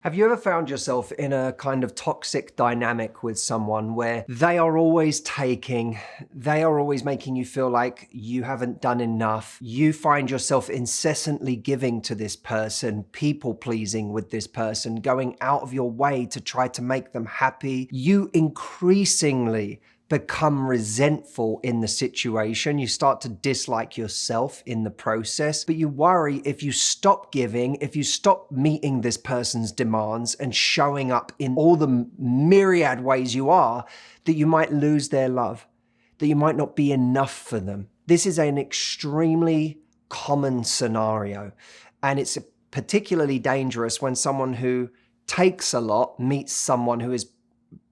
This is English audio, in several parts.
Have you ever found yourself in a kind of toxic dynamic with someone where they are always taking, they are always making you feel like you haven't done enough? You find yourself incessantly giving to this person, people pleasing with this person, going out of your way to try to make them happy. You increasingly become resentful in the situation. You start to dislike yourself in the process, but you worry if you stop giving, if you stop meeting this person's demands and showing up in all the myriad ways you are, that you might lose their love, that you might not be enough for them. This is an extremely common scenario, and it's particularly dangerous when someone who takes a lot meets someone who is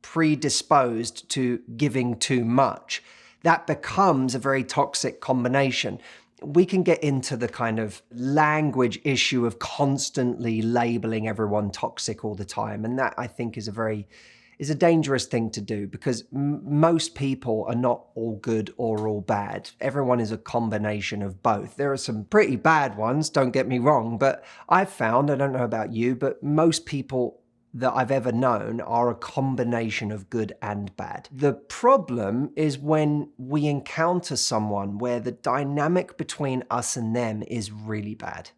predisposed to giving too much. That becomes a very toxic combination. We can get into the kind of language issue of constantly labeling everyone toxic all the time. And that, I think, is a dangerous thing to do, because most people are not all good or all bad. Everyone is a combination of both. There are some pretty bad ones, don't get me wrong, but I've found, I don't know about you, but most people that I've ever known are a combination of good and bad. The problem is when we encounter someone where the dynamic between us and them is really bad,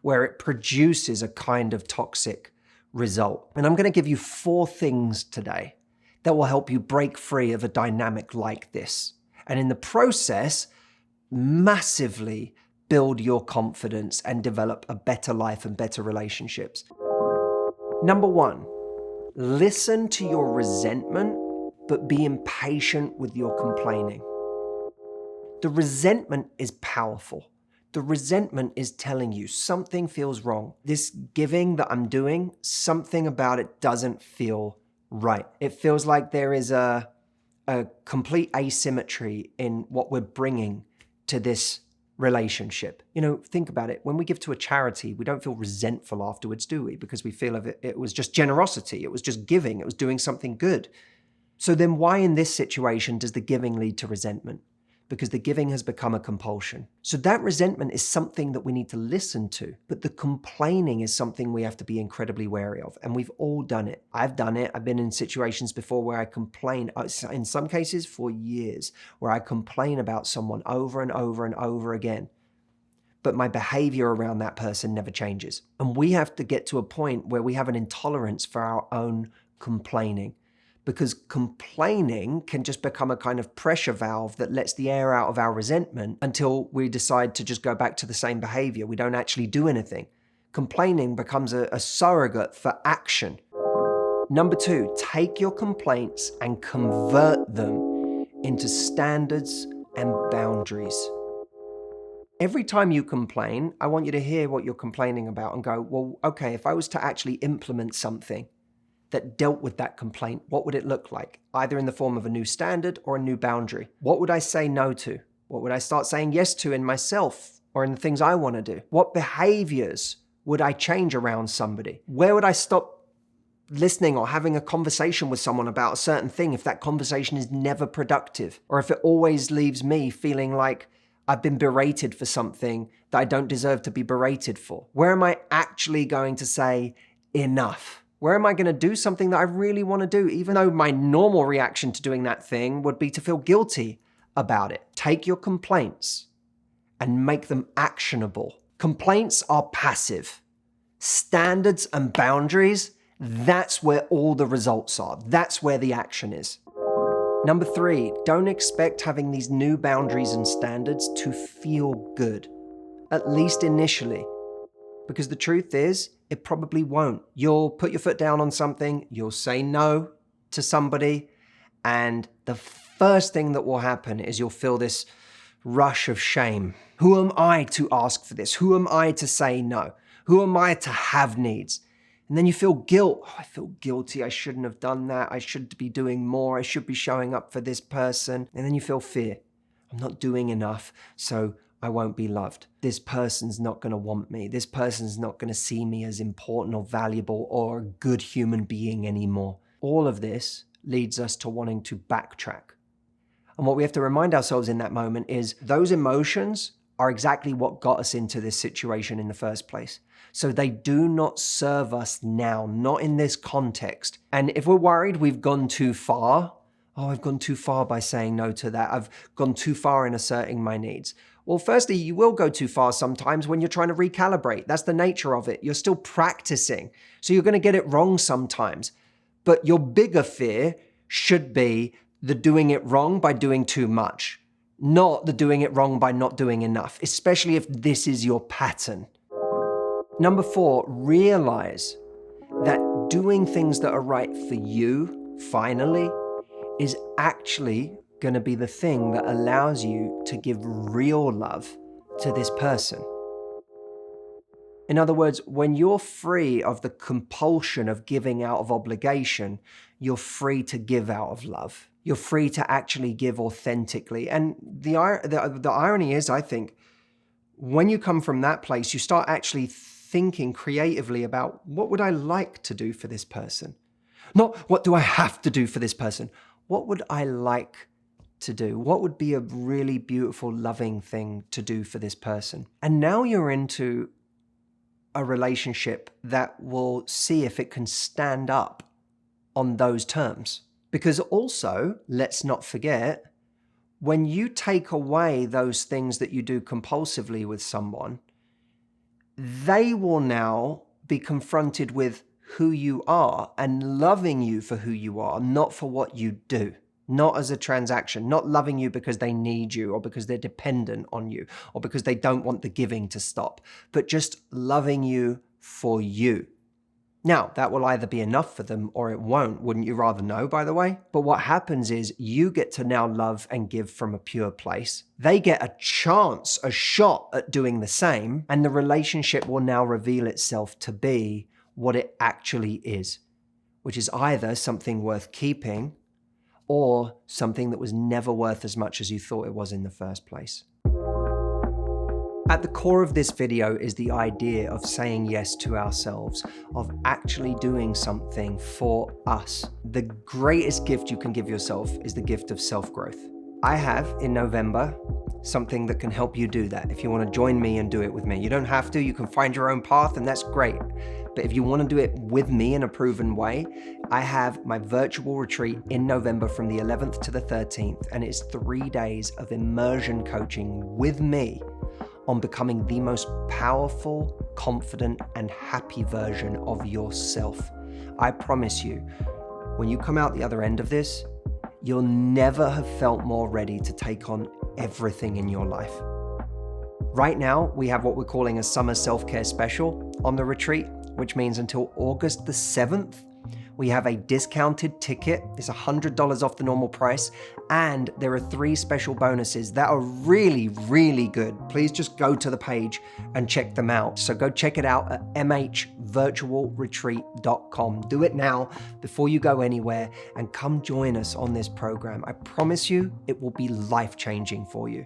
where it produces a kind of toxic result. And I'm going to give you 4 things today that will help you break free of a dynamic like this. And in the process, massively build your confidence and develop a better life and better relationships. Number 1, listen to your resentment, but be impatient with your complaining. The resentment is powerful. The resentment is telling you something feels wrong. This giving that I'm doing, something about it doesn't feel right. It feels like there is a complete asymmetry in what we're bringing to this relationship. You know, think about it. When we give to a charity, we don't feel resentful afterwards, do we? Because we feel it was just generosity. It was just giving. It was doing something good. So then why in this situation does the giving lead to resentment? Because the giving has become a compulsion. So that resentment is something that we need to listen to, but the complaining is something we have to be incredibly wary of. And we've all done it. I've done it. I've been in situations before where I complain, in some cases for years, where I complain about someone over and over and over again. But my behavior around that person never changes. And we have to get to a point where we have an intolerance for our own complaining, because complaining can just become a kind of pressure valve that lets the air out of our resentment until we decide to just go back to the same behavior. We don't actually do anything. Complaining becomes a surrogate for action. Number 2, take your complaints and convert them into standards and boundaries. Every time you complain, I want you to hear what you're complaining about and go, well, okay, if I was to actually implement something that dealt with that complaint, what would it look like? Either in the form of a new standard or a new boundary. What would I say no to? What would I start saying yes to in myself or in the things I want to do? What behaviors would I change around somebody? Where would I stop listening or having a conversation with someone about a certain thing if that conversation is never productive? Or if it always leaves me feeling like I've been berated for something that I don't deserve to be berated for? Where am I actually going to say enough? Where am I going to do something that I really want to do, even though my normal reaction to doing that thing would be to feel guilty about it? Take your complaints and make them actionable. Complaints are passive. Standards and boundaries, that's where all the results are. That's where the action is. Number 3, don't expect having these new boundaries and standards to feel good, at least initially. Because the truth is, it probably won't. You'll put your foot down on something, you'll say no to somebody, and the first thing that will happen is you'll feel this rush of shame. Who am I to ask for this? Who am I to say no? Who am I to have needs? And then you feel guilt. Oh, I feel guilty. I shouldn't have done that. I should be doing more. I should be showing up for this person. And then you feel fear. I'm not doing enough, so I won't be loved. This person's not going to want me. This person's not going to see me as important or valuable or a good human being anymore. All of this leads us to wanting to backtrack. And what we have to remind ourselves in that moment is those emotions are exactly what got us into this situation in the first place. So they do not serve us now, not in this context. And if we're worried we've gone too far, I've gone too far by saying no to that. I've gone too far in asserting my needs. Well, firstly, you will go too far sometimes when you're trying to recalibrate. That's the nature of it. You're still practicing. So you're going to get it wrong sometimes. But your bigger fear should be the doing it wrong by doing too much, not the doing it wrong by not doing enough, especially if this is your pattern. Number 4, realize that doing things that are right for you, finally, is actually going to be the thing that allows you to give real love to this person. In other words, when you're free of the compulsion of giving out of obligation, you're free to give out of love. You're free to actually give authentically. And the irony is, I think, when you come from that place, you start actually thinking creatively about what would I like to do for this person? Not what do I have to do for this person? What would I like to do? What would be a really beautiful, loving thing to do for this person? And now you're into a relationship that will see if it can stand up on those terms. Because also, let's not forget, when you take away those things that you do compulsively with someone, they will now be confronted with who you are and loving you for who you are, not for what you do, not as a transaction, not loving you because they need you or because they're dependent on you or because they don't want the giving to stop, but just loving you for you. Now, that will either be enough for them or it won't. Wouldn't you rather know, by the way? But what happens is you get to now love and give from a pure place. They get a chance, a shot at doing the same, and the relationship will now reveal itself to be what it actually is, which is either something worth keeping or something that was never worth as much as you thought it was in the first place. At the core of this video is the idea of saying yes to ourselves, of actually doing something for us. The greatest gift you can give yourself is the gift of self-growth. I have, in November, something that can help you do that. If you want to join me and do it with me, you don't have to, you can find your own path, and that's great. But if you want to do it with me in a proven way, I have my virtual retreat in November from the 11th to the 13th, and it's 3 days of immersion coaching with me on becoming the most powerful, confident, and happy version of yourself. I promise you, when you come out the other end of this, you'll never have felt more ready to take on everything in your life. Right now, we have what we're calling a summer self-care special on the retreat, which means until August the 7th, we have a discounted ticket. It's $100 off the normal price. And there are 3 special bonuses that are really, really good. Please just go to the page and check them out. So go check it out at mhvirtualretreat.com. Do it now before you go anywhere and come join us on this program. I promise you, it will be life-changing for you.